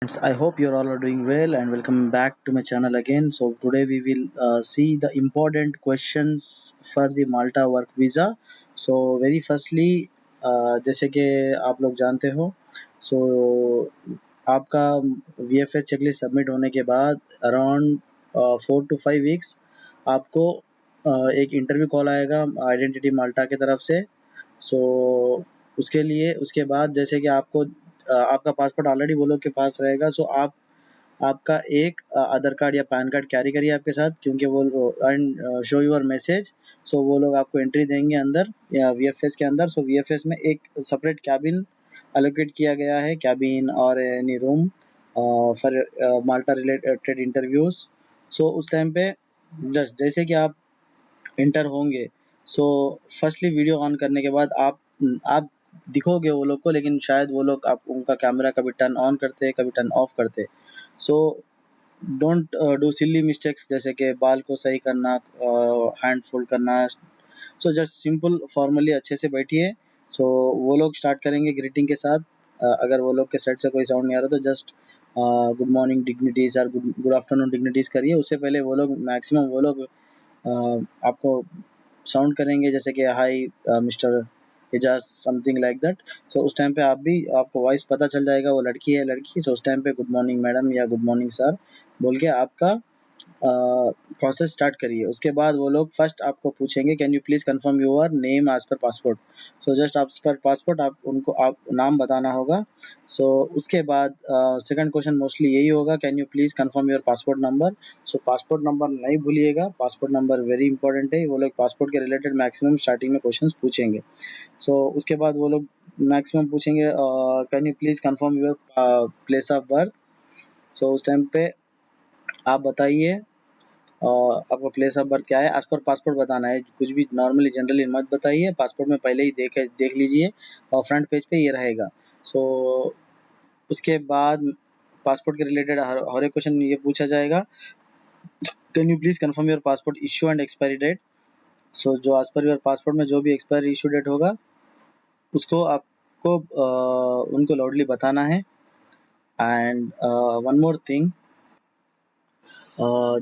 Friends, I hope you all are doing well and welcome back to my channel again. So today we will see the important questions for the Malta work visa. So very firstly, जैसे कि आप लोग जानते हो, so आपका VFS checklist submit होने के बाद अराउंड 4 to 5 weeks आपको एक इंटरव्यू कॉल आएगा आइडेंटिटी माल्टा की तरफ से। सो उसके लिए उसके बाद जैसे कि आपको आपका पासपोर्ट ऑलरेडी वो लोग के पास रहेगा। सो आप आपका एक आधार कार्ड या पैन कार्ड कैरी करिए आपके साथ, क्योंकि वो एंड शो योर मैसेज। सो वो लोग आपको एंट्री देंगे अंदर या वीएफएस के अंदर। सो वीएफएस में एक सेपरेट कैबिन एलोकेट किया गया है, कैबिन और any room for Malta related interviews. So उस टाइम पे जस्ट जैसे कि आप एंटर होंगे, सो फर्स्टली वीडियो ऑन करने के बाद आप दिखोगे वो लोग को, लेकिन शायद वो लोग आप उनका कैमरा कभी टर्न ऑन करते हैं, कभी टर्न ऑफ करते हैं। So don't do silly mistakes, जैसे कि बाल को सही करना, हैंड फोल्ड करना। सो जस्ट सिंपल फॉर्मली अच्छे से बैठिए। सो वो लोग स्टार्ट करेंगे ग्रीटिंग के साथ। अगर वो लोग के साइड से कोई साउंड नहीं आ रहा तो जस्ट गुड मॉर्निंग डिग्निटीज और गुड गुड आफ्टरनून डिग्निटीज करिए। उससे पहले वो लोग मैक्सिमम वो लोग आपको साउंड करेंगे, जैसे कि hi mister Ejaz, something like that. So उस टाइम पे आप भी आपको वॉइस पता चल जाएगा वो लड़की है लड़की। सो उस टाइम पे गुड मॉर्निंग मैडम या गुड मॉर्निंग सर बोल के आपका प्रोसेस स्टार्ट करिए। उसके बाद वो लोग फर्स्ट आपको पूछेंगे can you please confirm your name as per passport. So just as per passport आप उनको आप नाम बताना होगा। सो उसके बाद सेकंड क्वेश्चन मोस्टली यही होगा, can you please confirm your passport number. So passport number नहीं भूलिएगा, पासपोर्ट नंबर वेरी इंपॉर्टेंट है। वो लोग पासपोर्ट के रिलेटेड मैक्सिमम स्टार्टिंग में क्वेश्चन पूछेंगे। सो उसके बाद वो लोग मैक्सिमम पूछेंगे can you please confirm your place of birth. So उस टाइम पे आप बताइए आपका प्लेस ऑफ बर्थ क्या है, एज पर पासपोर्ट बताना है। कुछ भी नॉर्मली जनरली मत बताइए, पासपोर्ट में पहले ही देख लीजिए और फ्रंट पेज पे ये रहेगा। सो उसके बाद पासपोर्ट के रिलेटेड हर एक क्वेश्चन ये पूछा जाएगा, can you please confirm your passport issue and expiry date. So जो एज पर योर पासपोर्ट में जो भी एक्सपायरी इशू डेट होगा उसको आपको उनको लाउडली बताना है। एंड वन मोर थिंग,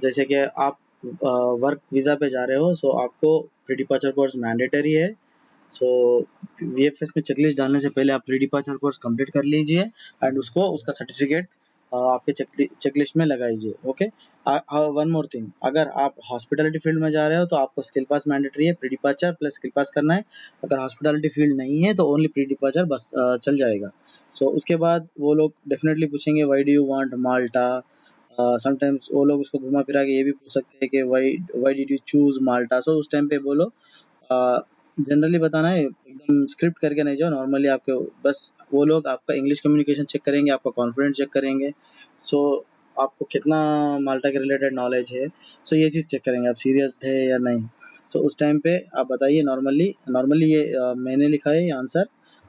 जैसे कि आप वर्क वीज़ा पे जा रहे हो, सो आपको प्री डिपार्चर कोर्स मैंडेटरी है। सो वीएफएस में चेकलिस्ट डालने से पहले आप प्री डिपार्चर कोर्स कंप्लीट कर लीजिए एंड उसको उसका सर्टिफिकेट आपके चेकलिस्ट में लगाइए। ओके। वन मोर थिंग, अगर आप हॉस्पिटलिटी फील्ड में जा रहे हो तो आपको स्किल पास मैंडेटरी है, प्री डिपार्चर प्लस स्किल पास करना है। अगर हॉस्पिटलिटी फील्ड नहीं है तो ओनली प्री डिपार्चर बस चल जाएगा। सो उसके बाद वो लोग डेफिनेटली पूछेंगे why do you want Malta. Sometimes वो लोग उसको घुमा फिरा के ये भी पूछ सकते हैं कि why did you choose Malta. सो उस टाइम पे बोलो जनरली बताना है, एकदम स्क्रिप्ट करके नहीं जाओ। नॉर्मली आपके बस वो लोग आपका इंग्लिश कम्युनिकेशन चेक करेंगे, आपका कॉन्फिडेंस चेक करेंगे। सो आपको कितना माल्टा के रिलेटेड नॉलेज है, सो ये चीज़ चेक करेंगे आप सीरियस है या नहीं। सो उस टाइम पे आप बताइए नॉर्मली नॉर्मली ये मैंने लिखा है ये आंसर,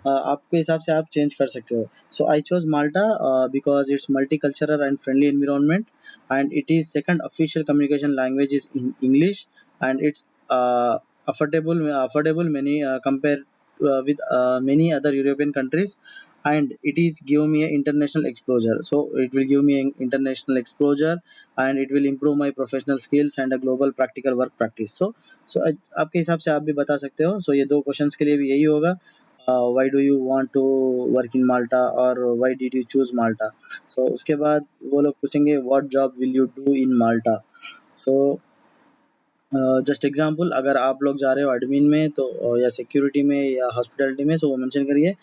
आपके हिसाब से आप चेंज कर सकते हो। So I chose Malta because it's multi cultural and friendly environment and it is second official communication language is English and it's affordable many compared with many other European countries, and it is give me a international exposure. So it will give me an international exposure and it will improve my professional skills and a global practical work practice. So आपके हिसाब से आप भी बता सकते हो। सो ये दो क्वेश्चंस के लिए भी यही होगा, why do you want to work in Malta or why did you choose Malta। so उसके बाद वो लोग पूछेंगे what job will you do in Malta। so just example, अगर आप लोग जा रहे हो एडमिन में तो या सिक्योरिटी में या हॉस्पिटलिटी में, सो वो मेंशन करिए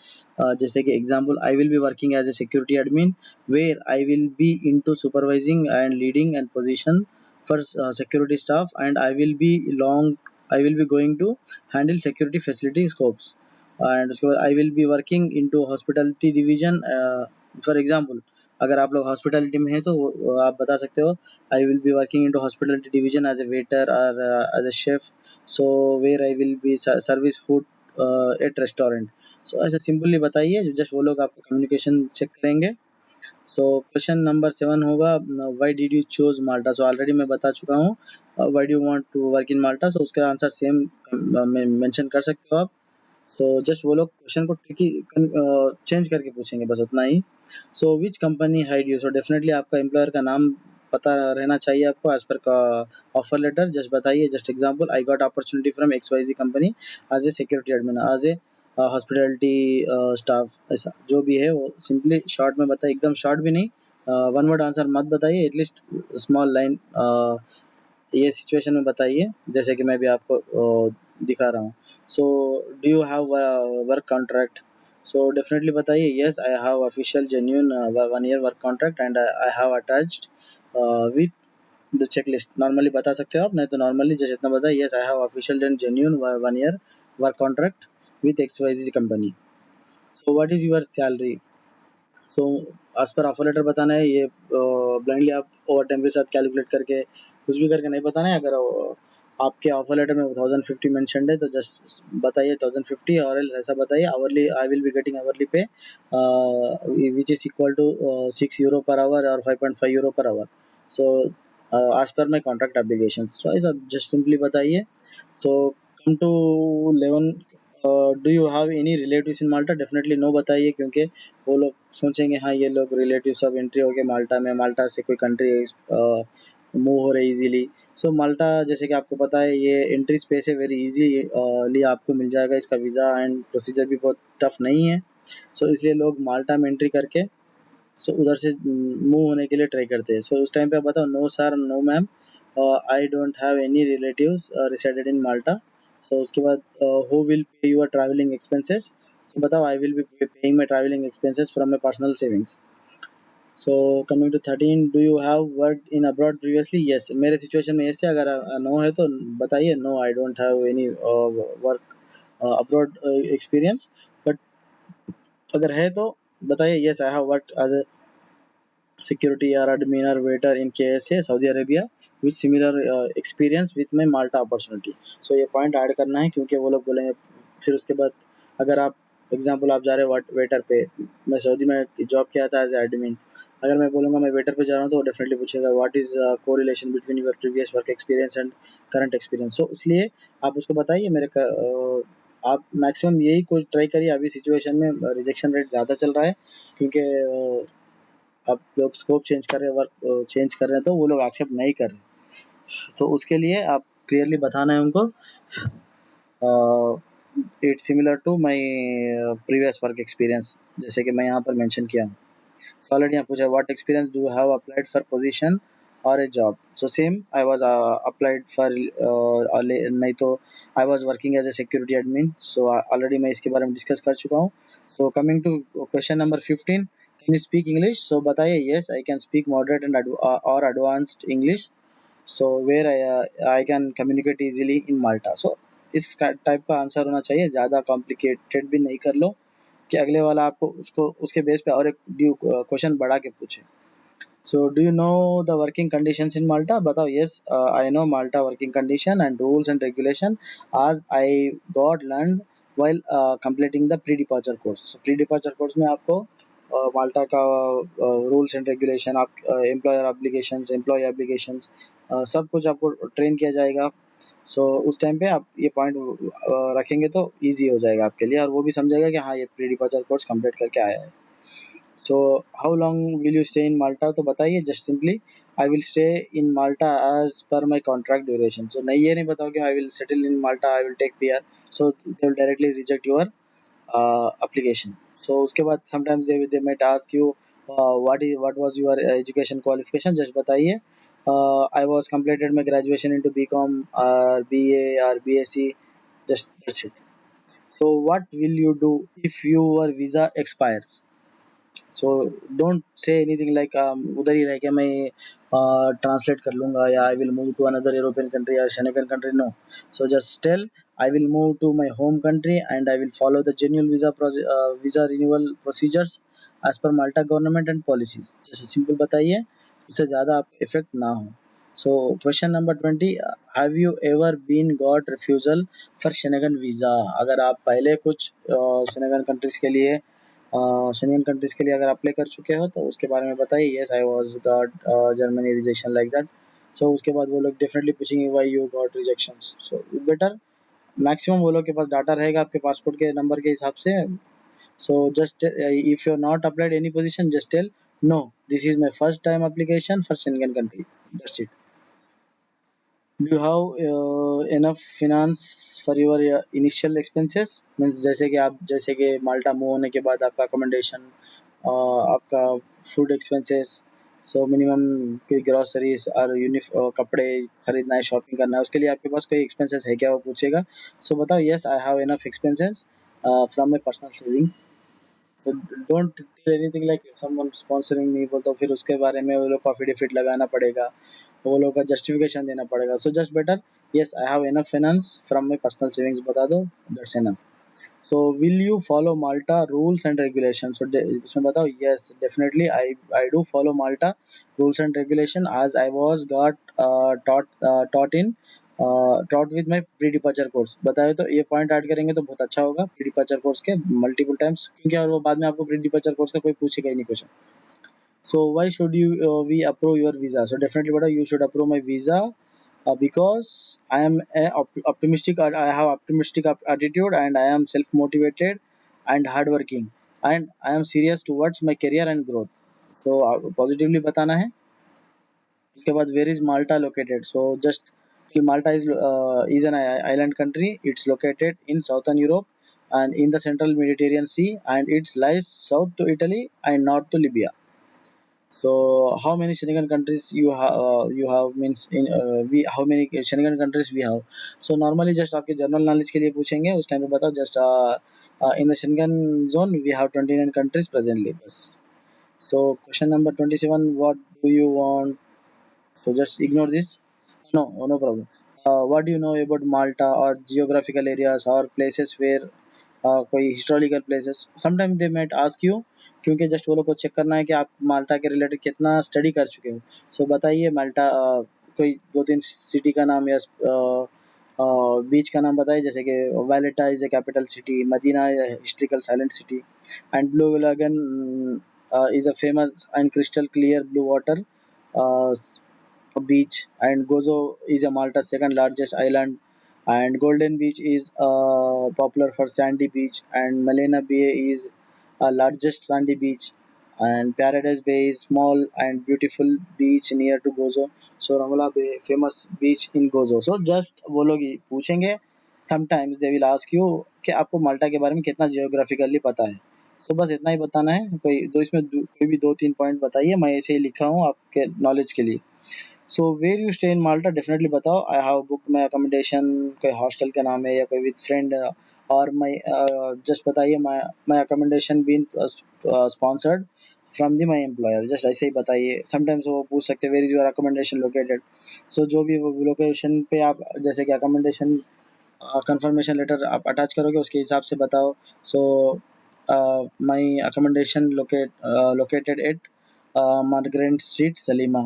जैसे कि example I will be working as a security admin where I will be into supervising and leading and position for security staff and I will be going to handle security facility scopes. And उसके बाद I will be working into hospitality division. For example, अगर आप लोग hospitality में हैं तो आप बता सकते हो I will be working into hospitality division as a waiter or as a chef. So where I will be service food at restaurant. So ऐसे सिंपली बताइए, जस्ट वो लोग आपका कम्युनिकेशन चेक करेंगे। तो क्वेश्चन नंबर 7 होगा why did you choose Malta. So already मैं बता चुका हूँ why do you want to work in Malta. So उसका आंसर सेम मेंशन कर सकते हो आप। तो जस्ट वो लोग क्वेश्चन को ट्रिकी चेंज करके पूछेंगे, बस उतना ही। So which company hired you, so definitely आपका एम्प्लॉयर का नाम पता रहना चाहिए आपको एज पर का ऑफर लेटर। जस्ट बताइए, just example, I got opportunity from X Y Z company as a security admin, as a hospitality staff, ऐसा जो भी है वो सिंपली शॉर्ट में बताइए, एकदम शॉर्ट भी नहीं, वन वर्ड आंसर मत बताइए, एटलीस्ट स्मॉल लाइन ये सिचुएशन में बताइए, जैसे कि मैं भी आपको दिखा रहा हूँ। So do you have work contract, so definitely बताइए yes I have official genuine 1 year work contract and I have attached with the checklist. Normally बता सकते हो आप, नहीं तो नॉर्मली जैसे इतना बताइए, yes I have official and genuine 1 year work contract with X Y Z company. So what is your salary, तो एज पर ऑफर लेटर बताना है, ये ब्लाइंडली आप ओवर टाइम के साथ कैलकुलेट करके कुछ भी करके नहीं बताना है। अगर आपके ऑफर लेटर में 1050 मेंशन्ड है तो जस्ट बताइए 1050, और एल्स ऐसा बताइए hourly I will be getting hourly pay which is equal to €6 per hour और €5.5 per hour, so as per my contract application. सो ऐसा जस्ट सिंपली बताइए। तो come to 11, do you have any relatives in Malta, definitely no बताइए, क्योंकि वो लोग सोचेंगे हाँ ये लोग रिलेटिव सब एंट्री हो गए माल्टा में, माल्टा से कोई कंट्री मूव हो रहे इजीली। सो माल्टा जैसे कि आपको पता है ये एंट्री स्पेस है, वेरी इजीली आपको मिल जाएगा, इसका वीज़ा एंड प्रोसीजर भी बहुत टफ नहीं है। सो इसलिए लोग माल्टा में एंट्री करके सो उधर से मूव होने के लिए ट्राई करते हैं। सो उस टाइम पे आप बताओ no sir no ma'am, I don't have any relatives resided in Malta. तो उसके बाद who will pay your travelling expenses, तो बताओ I will be paying my travelling expenses from my personal savings. So coming to 13, do you have work in abroad previously, yes, मेरे situation में ऐसे, अगर no है तो बताइए no I don't have any work abroad experience, but अगर है तो बताइए yes I have work as a security or admin or waiter in KSA Saudi Arabia with similar experience with my Malta opportunity। so ये point add करना है, क्योंकि वो लोग बोलेंगे फिर उसके बाद, अगर आप एग्जांपल आप जा रहे हो वेटर पे, मैं सऊदी में जॉब किया था एज एडमिन, अगर मैं बोलूँगा मैं वेटर पे जा रहा हूँ तो वो डेफिनेटली पूछेगा what is correlation between your previous work experience and current experience. So इसलिए आप उसको बताइए आप मैक्सिमम यही कुछ ट्राई करिए, अभी सिचुएशन में रिजेक्शन रेट ज़्यादा चल रहा है, क्योंकि आप लोग स्कोप चेंज कर रहे हैं, वर्क चेंज कर रहे हैं, तो वो लोग एक्सेप्ट नहीं कर रहे। तो उसके लिए आप क्लियरली बताना है उनको it's similar to my previous work experience, जैसे कि मैं यहाँ पर मेंशन किया हूँ। ऑलरेडी यहाँ पूछा what experience do have applied for position और a job, so same I was applied for, नहीं तो I was working as a security admin, so already मैं इसके बारे में डिस्कस कर चुका हूँ। So coming to question number 15, can you speak English, so बताइए yes I can speak moderate and और advanced English, so where I can communicate easily in Malta. So इस टाइप का आंसर होना चाहिए, ज़्यादा कॉम्प्लिकेटेड भी नहीं कर लो कि अगले वाला आपको उसको उसके बेस पे और एक ड्यू क्वेश्चन बढ़ा के पूछे। So do you know the working conditions in Malta, बताओ yes I know Malta working condition and rules and regulation as I got learn while completing the pre-departure course। so pre-departure course में आपको माल्टा का rules and regulation, आप employer obligations, employ obligations, सब कुछ आपको train किया जाएगा। सो उस टाइम पे आप ये पॉइंट रखेंगे तो इजी हो जाएगा आपके लिए, और वो भी समझेगा कि हाँ ये प्री डिपार्चर कोर्स कंप्लीट करके आया है। So how long will you stay in Malta, तो बताइए just simply I will stay in Malta as per my contract duration. सो नहीं ये नहीं बताओ कि I will settle in Malta, I will take PR, so they will directly reject your application। So उसके बाद sometimes they might ask you what was your education qualification, just बताइए I was completed my graduation into BCom or BA or BSc, just that's it। So what will you do if your visa expires, so don't say anything like उधर ही रह के मैं translate कर लूँगा या I will move to another European country या Schengen country, no. So just tell I will move to my home country and I will follow the genuine visa renewal procedures as per Malta government and policies, जैसे simple बताइए, उससे ज़्यादा आप effect ना हो। So question number 20, have you ever been got refusal for Schengen visa, अगर आप पहले कुछ शेनेगन कंट्रीज़ के लिए शेंगन कंट्रीज के लिए अगर अप्लाई कर चुके हो तो उसके बारे में बताइए, yes I was got Germany rejection like that. So उसके बाद वो लोग डेफिनेटली पूछेंगे why you got rejections, so better maximum वो लोग के पास डाटा रहेगा आपके पासपोर्ट के नंबर के हिसाब से. So just if you're not applied any position, just tell no. This is my first time application for Schengen country. That's it. Do you have enough finance for your initial expenses? Means जैसे कि माल्टा move होने के बाद आपका accommodation, आपका food expenses, so minimum कोई groceries और कपड़े खरीदना है, शॉपिंग करना है, उसके लिए आपके पास कोई expenses है क्या, वो पूछेगा. So बताओ yes I have enough expenses from my personal savings. तो don't tell anything like someone sponsoring me, बोल तो फिर उसके बारे में वो लोग को एफिडेविट लगाना पड़ेगा, वो लोग का जस्टिफिकेशन देना पड़ेगा. So just better yes I have enough finance from my personal savings बता दो, that's enough. So will you follow Malta rules and regulations? So इसमें बताओ yes definitely I do follow Malta rules and regulation as I was got taught with my pre departure course. बताए तो ये point add करेंगे तो बहुत अच्छा होगा प्री डिपार्चर कोर्स के मल्टीपल टाइम्स, क्योंकि और वो बाद में आपको प्री डिपार्चर कोर्स का कोई पूछेगा ही नहीं question. So why should you we approve your visa? So definitely beta you should approve my visa because I am optimistic. I have optimistic attitude and I am self motivated and hardworking and I am serious towards my career and growth. So positively बताना है. उसके बाद where is Malta located? So just कि Malta is an island country. It's located in southern Europe and in the central Mediterranean Sea, and it lies south to Italy and north to Libya. So how many Schengen countries you have means in we how many Schengen countries we have. So normally just आपके general knowledge के लिए पूछेंगे, उस time पे बताओ just in the Schengen zone we have 29 countries presently. बस. So question number 27, what do you want? So just ignore this. No, no problem. What do you know about Malta or geographical areas or places where कोई historical places sometime they might ask you, क्योंकि just वो लोग को check करना है कि आप माल्टा के रिलेटेड कितना स्टडी कर चुके हो. सो बताइए माल्टा कोई दो तीन सिटी का नाम या बीच का नाम बताइए, जैसे कि Valletta is a capital city, Mdina is historical silent city and blue lagoon is a famous and crystal clear blue water uh, beach, and Gozo is a Malta's second largest island, and Golden Beach is popular for sandy beach, and Malena Bay is largest sandy beach, and Paradise Bay is small and beautiful beach near to Gozo. So Ramala Bay famous beach in Gozo. So just वो लोग ही पूछेंगे, sometimes they will ask you कि आपको माल्टा के बारे में कितना geographically पता है. तो बस इतना ही बताना है, कोई भी दो तीन पॉइंट बताइए, मैं ऐसे ही लिखा हूँ आपके नॉलेज के लिए. So where you stay in Malta, definitely बताओ. I have book my accommodation, कोई हॉस्टल का नाम है या कोई विद फ्रेंड, और माई जस्ट बताइए my accommodation been sponsored from the my employer, just ऐसे ही बताइए. समटाइम्स वो पूछ सकते हैं where is your accommodation located. So जो भी वो लोकेशन पे आप जैसे कि अकोमोडेशन कंफर्मेशन लेटर आप अटैच करोगे उसके हिसाब से बताओ. So my accommodation located at Margaret street Sliema.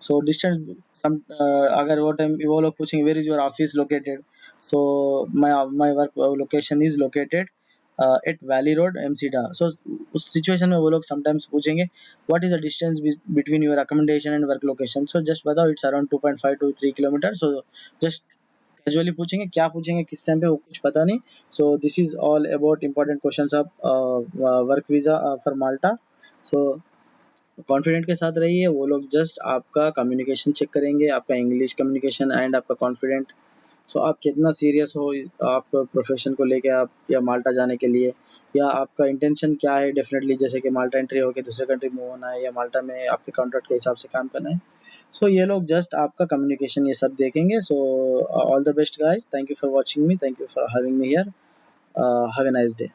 So distance अगर वो टाइम वो लोग पूछेंगे where is your office located, तो my work location is located at valley road Msida. So उस सिचुएशन में वो लोग समटाइम्स पूछेंगे what is the distance between your accommodation and work location. So just बताओ it's around 2.5 to 3 kilometre. So just casually पूछेंगे, क्या पूछेंगे किस टाइम पे वो कुछ पता नहीं. So this is all about important questions of work visa for Malta. So confident के साथ रहिए, वो लोग जस्ट आपका कम्युनिकेशन चेक करेंगे, आपका इंग्लिश कम्युनिकेशन एंड आपका कॉन्फिडेंट. सो आप कितना सीरियस हो आपका प्रोफेशन को लेके, आप या माल्टा जाने के लिए, या आपका इंटेंशन क्या है. डेफिनेटली जैसे कि माल्टा एंट्री होकर दूसरे कंट्री मूव होना है या माल्टा में आपके कॉन्ट्रैक्ट के हिसाब से काम करना है. सो ये लोग जस्ट आपका कम्युनिकेशन ये सब देखेंगे. So all the best guys, thank you for watching me, thank you for having me here, have a nice day.